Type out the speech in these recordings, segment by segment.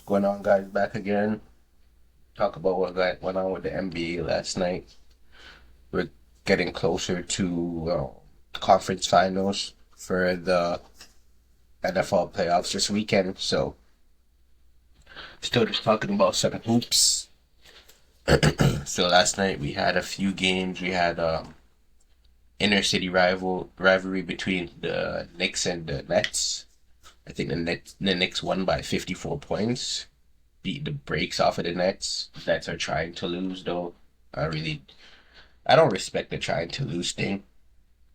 Going on, guys? Back again. Talk about what went on with the NBA last night. We're getting closer to conference finals for the NFL playoffs this weekend. So, still just talking about some hoops. So last night we had a few games. We had inner city rivalry between the Knicks and the Nets. I think the Knicks won by 54 points. Beat the brakes off of the Nets. The Nets are trying to lose though. I don't respect the trying to lose thing,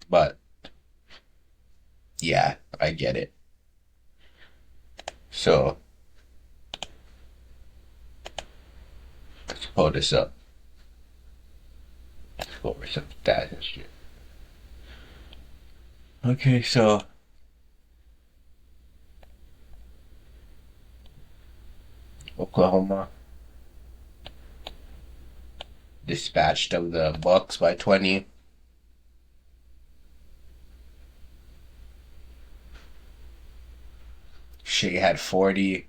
but yeah, I get it. So let's pull this up. Let's go over some stats and shit. Okay, so Oklahoma dispatched of the Bucks by 20. Shai had 40,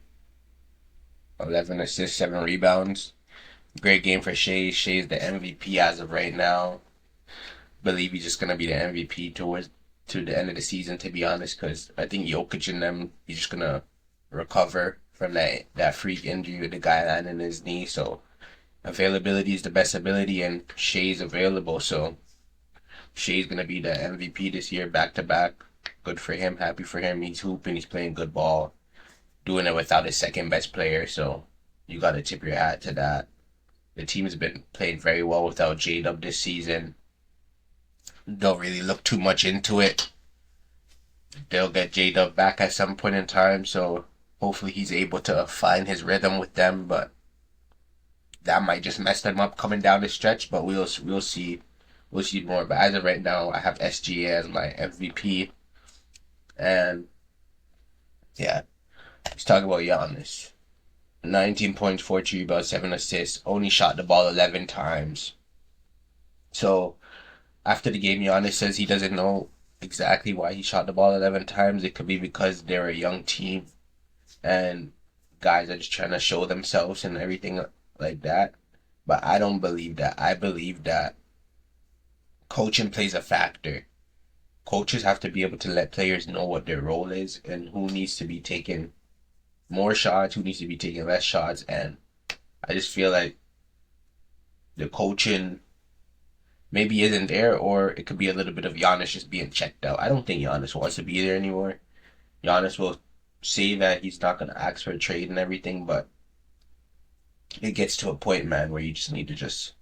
11 assists, 7 rebounds. Great game for Shai. Shai's the MVP as of right now. Believe he's just gonna be the MVP to the end of the season, to be honest, because I think Jokic and them, he's just gonna recover from that freak injury with the guy landing his knee. So availability is the best ability, and Shai's available. So Shai's gonna be the MVP this year, back to back. Good for him. Happy for him. He's hooping. He's playing good ball. Doing it without his second best player. So you gotta tip your hat to that. The team's been playing very well without J-Dub this season. Don't really look too much into it. They'll get J-Dub back at some point in time, so hopefully he's able to find his rhythm with them, but that might just mess them up coming down the stretch, but we'll see. We'll see more. But as of right now, I have SGA as my MVP. And yeah, let's talk about Giannis. 19 points, 14 rebounds, 7 assists. Only shot the ball 11 times. So after the game, Giannis says he doesn't know exactly why he shot the ball 11 times. It could be because they're a young team and guys are just trying to show themselves and everything like that. But I don't believe that. I believe that coaching plays a factor. Coaches have to be able to let players know what their role is and who needs to be taking more shots, who needs to be taking less shots. And I just feel like the coaching maybe isn't there, or it could be a little bit of Giannis just being checked out. I don't think Giannis wants to be there anymore. Giannis will say that he's not going to ask for a trade and everything, but it gets to a point, man, where you just need to just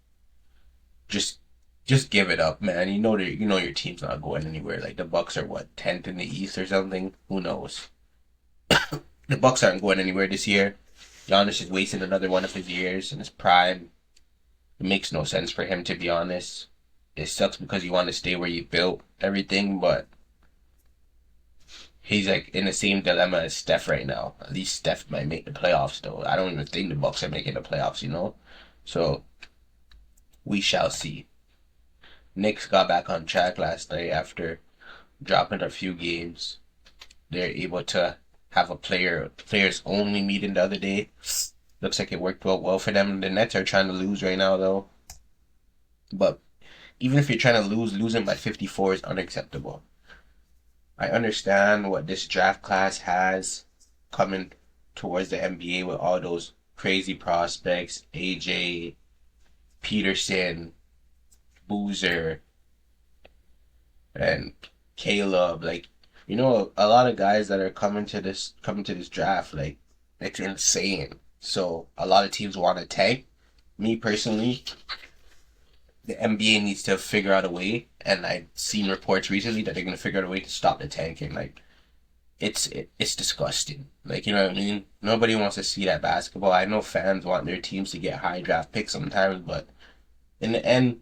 give it up, man. You know your team's not going anywhere. Like the Bucks are what, 10th in the East or something? Who knows? The Bucks aren't going anywhere this year. Giannis is wasting another one of his years in his prime. It makes no sense for him, to be honest. It sucks because you want to stay where you built everything, but he's like in the same dilemma as Steph right now. At least Steph might make the playoffs, though. I don't even think the Bucks are making the playoffs, you know? So we shall see. Knicks got back on track last night after dropping a few games. They're able to have a players only meeting the other day. Looks like it worked well for them. The Nets are trying to lose right now, though. But even if you're trying to losing by 54 is unacceptable. I understand what this draft class has coming towards the NBA with all those crazy prospects, AJ, Peterson, Boozer, and Caleb. Like, a lot of guys that are coming to this draft, like, it's insane. So a lot of teams want to tank. Me personally, the NBA needs to figure out a way, and I've seen reports recently that they're gonna figure out a way to stop the tanking. Like, it's disgusting. Like, you know what I mean? Nobody wants to see that basketball. I know fans want their teams to get high draft picks sometimes, but in the end,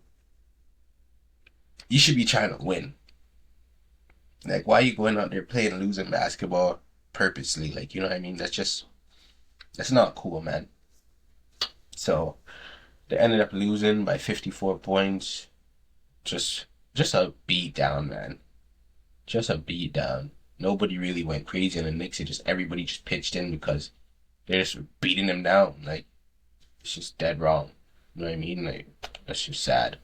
you should be trying to win. Like, why are you going out there playing losing basketball purposely? Like, you know what I mean? That's not cool, man. So they ended up losing by 54 points. Just a beat down, man. Just a beat down. Nobody really went crazy in the Knicks. Everybody just pitched in because They're just beating them down. Like, it's just dead wrong. You know what I mean? Like, that's just sad.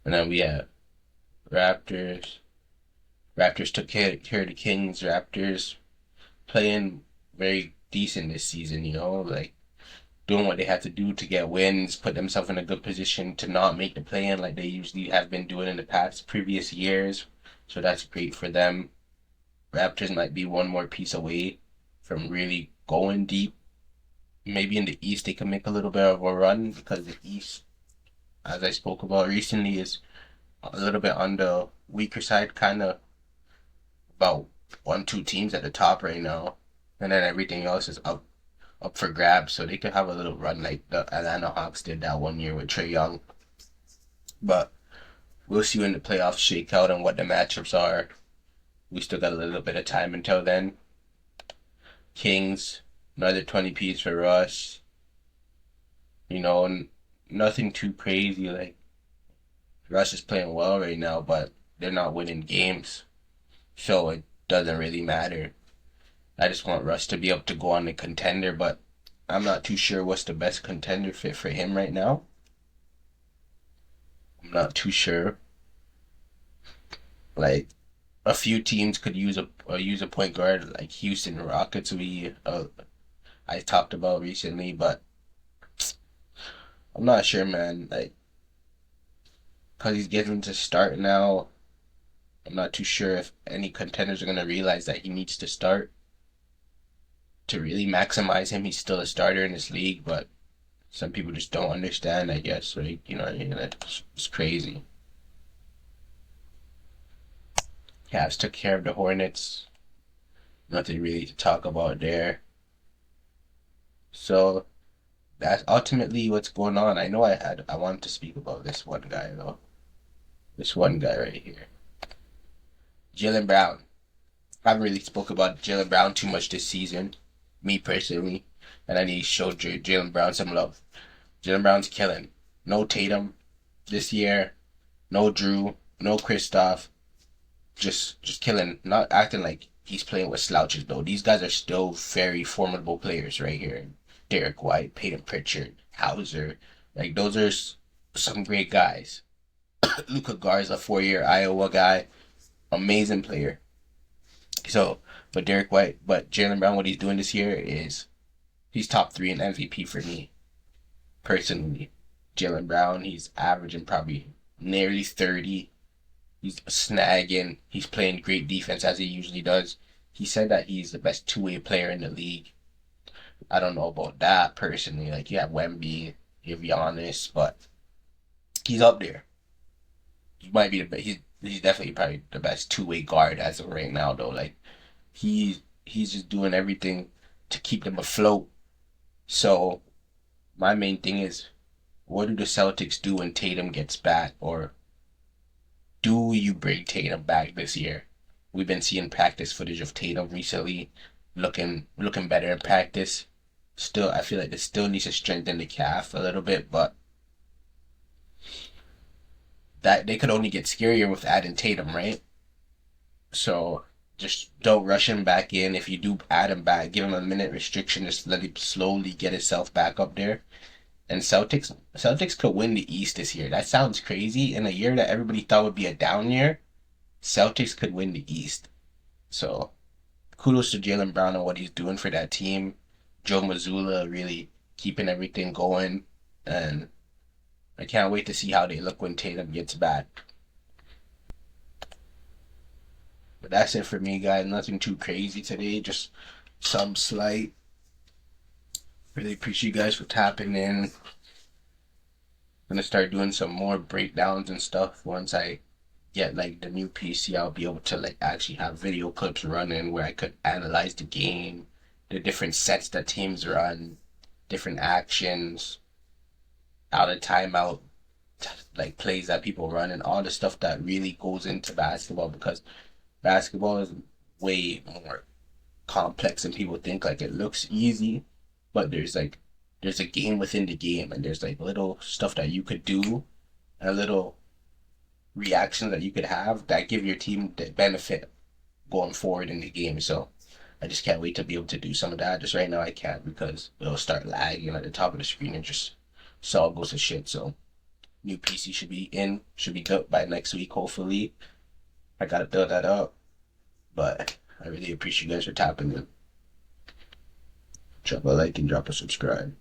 And then we have Raptors. Raptors took care of the Kings. Raptors playing very decent this season, you know, like doing what they have to do to get wins, put themselves in a good position to not make the play-in like they usually have been doing in the past previous years. So that's great for them. Raptors might be one more piece away from really going deep. Maybe in the East they can make a little bit of a run because the East, as I spoke about recently, is a little bit on the weaker side, kind of about 1, 2 teams at the top right now, and then everything else is up for grabs. So they could have a little run like the Atlanta Hawks did that one year with Trae Young. But we'll see when the playoffs shake out and what the matchups are. We still got a little bit of time until then. Kings, another 20 piece for Russ. You know, nothing too crazy. Like Russ is playing well right now, but they're not winning games, so it doesn't really matter. I just want Russ to be able to go on a contender, but I'm not too sure what's the best contender fit for him right now. I'm not too sure. Like a few teams could use a point guard like Houston Rockets. I talked about recently, but I'm not sure, man. Like, cause he's getting to start now. I'm not too sure if any contenders are gonna realize that he needs to start to really maximize him. He's still a starter in this league, but some people just don't understand, I guess. Right? You know what I mean? It's crazy. Cavs took care of the Hornets. Nothing really to talk about there. So that's ultimately what's going on. I know I wanted to speak about this one guy though. This one guy right here. Jaylen Brown. I haven't really spoke about Jaylen Brown too much this season, me personally, and I need to show Jaylen Brown some love. Jaylen Brown's killing. No Tatum this year. No Drew. No Kristoff. Just killing. Not acting like he's playing with slouches though. These guys are still very formidable players right here. Derek White, Peyton Pritchard, Hauser. Like those are some great guys. Luka Garza, 4-year Iowa guy, amazing player. So, but Derek White, but Jaylen Brown, what he's doing this year is he's top 3 in MVP for me personally. Jaylen Brown, he's averaging probably nearly 30. He's snagging. He's playing great defense as he usually does. He said that he's the best two-way player in the league. I don't know about that personally. Like you have Wemby, you have Giannis, but he's up there. He might be the best. He's definitely probably the best two-way guard as of right now though. Like he's just doing everything to keep them afloat. So my main thing is, what do the Celtics do when Tatum gets back, or do you bring Tatum back this year? We've been seeing practice footage of Tatum recently, looking better in practice. Still, I feel like they still needs to strengthen the calf a little bit, but that they could only get scarier with adding Tatum, right? So just don't rush him back in. If you do add him back, give him a minute restriction, just let him slowly get himself back up there. And Celtics could win the East this year. That sounds crazy. In a year that everybody thought would be a down year, Celtics could win the East. So kudos to Jaylen Brown and what he's doing for that team. Joe Mazzulla really keeping everything going, and I can't wait to see how they look when Tatum gets back. But that's it for me, guys. Nothing too crazy today. Just some slight. Really appreciate you guys for tapping in. I'm gonna start doing some more breakdowns and stuff once I get like the new PC. I'll be able to like actually have video clips running where I could analyze the game, the different sets that teams run, different actions, out of timeout, like plays that people run, and all the stuff that really goes into basketball, because basketball is way more complex than people think. Like it looks easy, but there's a game within the game, and there's like little stuff that you could do, and a little reactions that you could have that give your team the benefit going forward in the game. So I just can't wait to be able to do some of that. Just right now I can't because it'll start lagging at the top of the screen and just so all goes to shit. So new PC should be built by next week, hopefully. I gotta build that up. But I really appreciate you guys for tapping in. Drop a like and drop a subscribe.